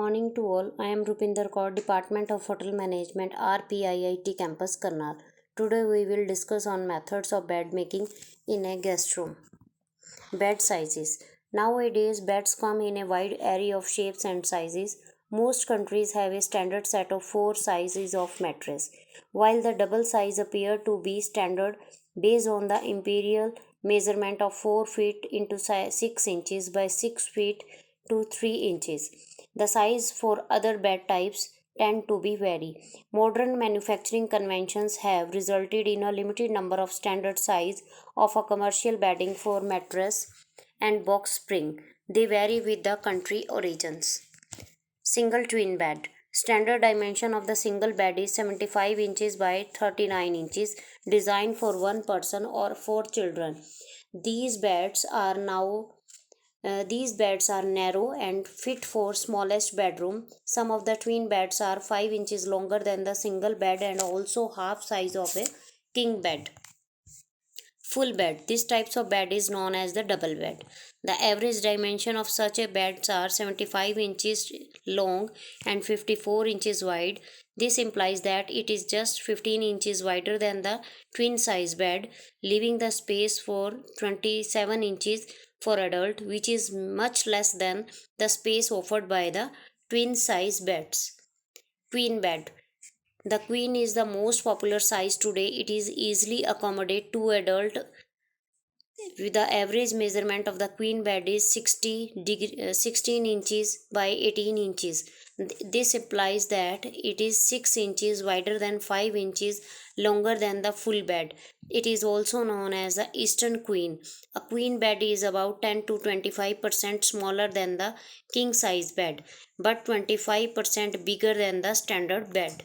morning to all. I am Rupinder Kaur, Department of Hotel Management, RPIIT Campus, Karnal. Today we will discuss on methods of bed making in a guest room. Bed sizes. Nowadays, beds come in a wide array of shapes and sizes. Most countries have a standard set of 4 sizes of mattress, while the double size appear to be standard based on the imperial measurement of 4 feet into 6 inches by 6 feet to 3 inches. The size for other bed types tend to be vary. Modern manufacturing conventions have resulted in a limited number of standard size of a commercial bedding for mattress and box spring. They vary with the country origins. Single twin bed. Standard dimension of the single bed is 75 inches by 39 inches, designed for one person or 4 children. These beds are narrow and fit for smallest bedroom. Some of the twin beds are 5 inches longer than the single bed and also half size of a king bed. Full bed. This type of bed is known as the double bed. The average dimension of such a beds are 75 inches long and 54 inches wide. This implies that it is just 15 inches wider than the twin size bed, leaving the space for 27 inches for adult, which is much less than the space offered by the twin size beds. Queen bed. The queen is the most popular size today. It is easily accommodate two adult. With the average measurement of the queen bed is 16 inches by 18 inches. This implies that it is 6 inches wider than 5 inches longer than the full bed. It is also known as the Eastern Queen. A queen bed is about 10 to 25% smaller than the king size bed, but 25% bigger than the standard bed.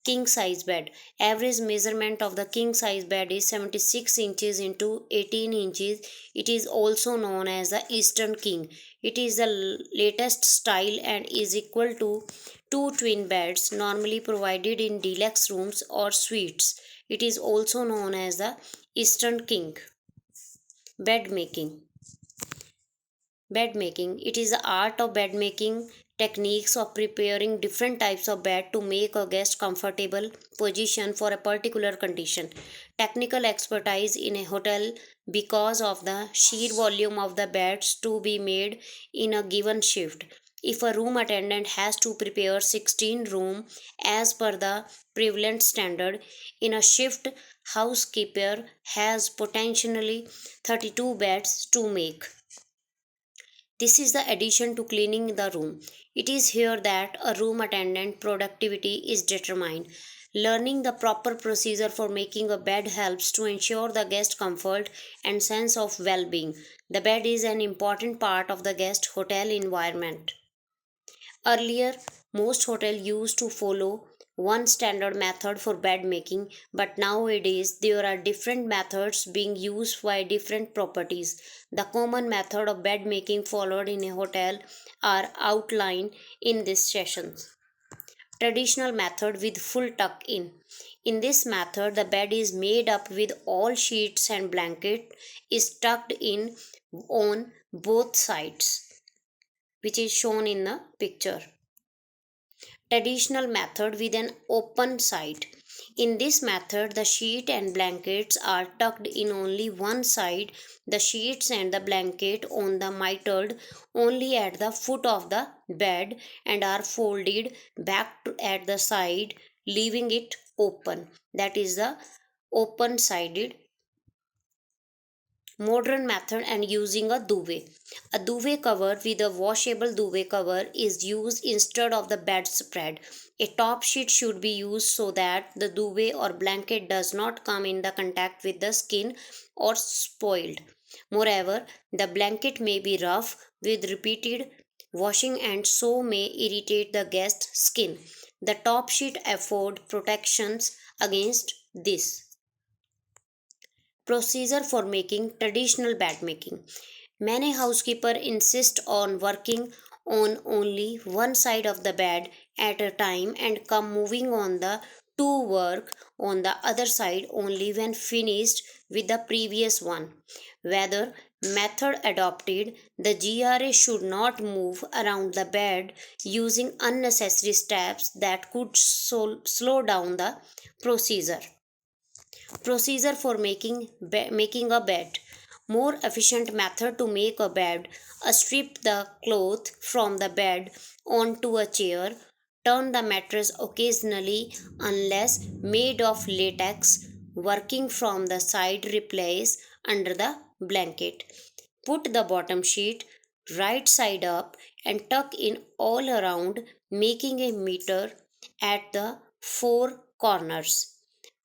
King size bed. Average measurement of the king size bed is 76 inches into 18 inches. It is also known as the Eastern King. It is the latest style and is equal to two twin beds normally provided in deluxe rooms or suites. It is also known as the Eastern King. Bed making. Bed making. It is the art of bed making techniques of preparing different types of bed to make a guest comfortable position for a particular condition. Technical expertise in a hotel because of the sheer volume of the beds to be made in a given shift. If a room attendant has to prepare 16 room as per the prevalent standard in a shift, housekeeper has potentially 32 beds to make. This is the addition to cleaning the room. It is here that a room attendant productivity is determined. Learning the proper procedure for making a bed helps to ensure the guest comfort and sense of well-being. The bed is an important part of the guest hotel environment. Earlier, most hotels used to follow one standard method for bed making, but nowadays there are different methods being used by different properties. The common method of bed making followed in a hotel are outlined in this session. Traditional method with full tuck in. In this method, the bed is made up with all sheets and blanket is tucked in on both sides, which is shown in the picture. Traditional method with an open side. In this method, the sheet and blankets are tucked in only one side. The sheets and the blanket on the mitred only at the foot of the bed and are folded back at the side, leaving it open. That is the open sided modern method. And using a duvet. A duvet cover with a washable duvet cover is used instead of the bedspread. A top sheet should be used so that the duvet or blanket does not come in the contact with the skin or spoiled. Moreover, the blanket may be rough with repeated washing and so may irritate the guest's skin. The top sheet afford protections against this. Procedure for making traditional bed making. Many housekeepers insist on working on only one side of the bed at a time and come moving on the to work on the other side only when finished with the previous one. whether method adopted, the GRA should not move around the bed using unnecessary steps that could slow down the procedure. Procedure for making a bed. More efficient method to make a bed. Strip the cloth from the bed onto a chair. Turn the mattress occasionally unless made of latex. Working from the side, replace under the blanket. Put the bottom sheet right side up and tuck in all around, making a meter at the four corners.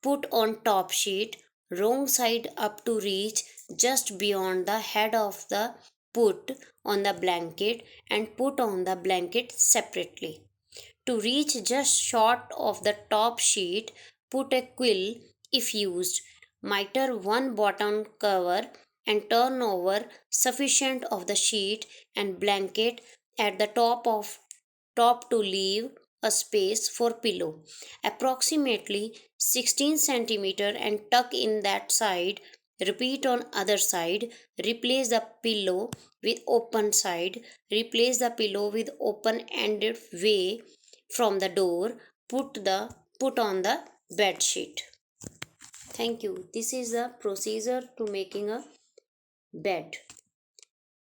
Put on top sheet, wrong side up to reach just beyond the head of the put on the blanket and put on the blanket separately. To reach just short of the top sheet, put a quill if used. Mitre one bottom cover and turn over sufficient of the sheet and blanket at the top to leave a space for pillow approximately 16 centimeter and tuck in that side. Repeat on other side. Replace the pillow with open side. Replace the pillow with open ended way from the door. Put on the bed sheet. Thank you. This is the procedure to making a bed.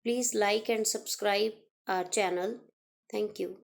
Please like and subscribe our channel. Thank you.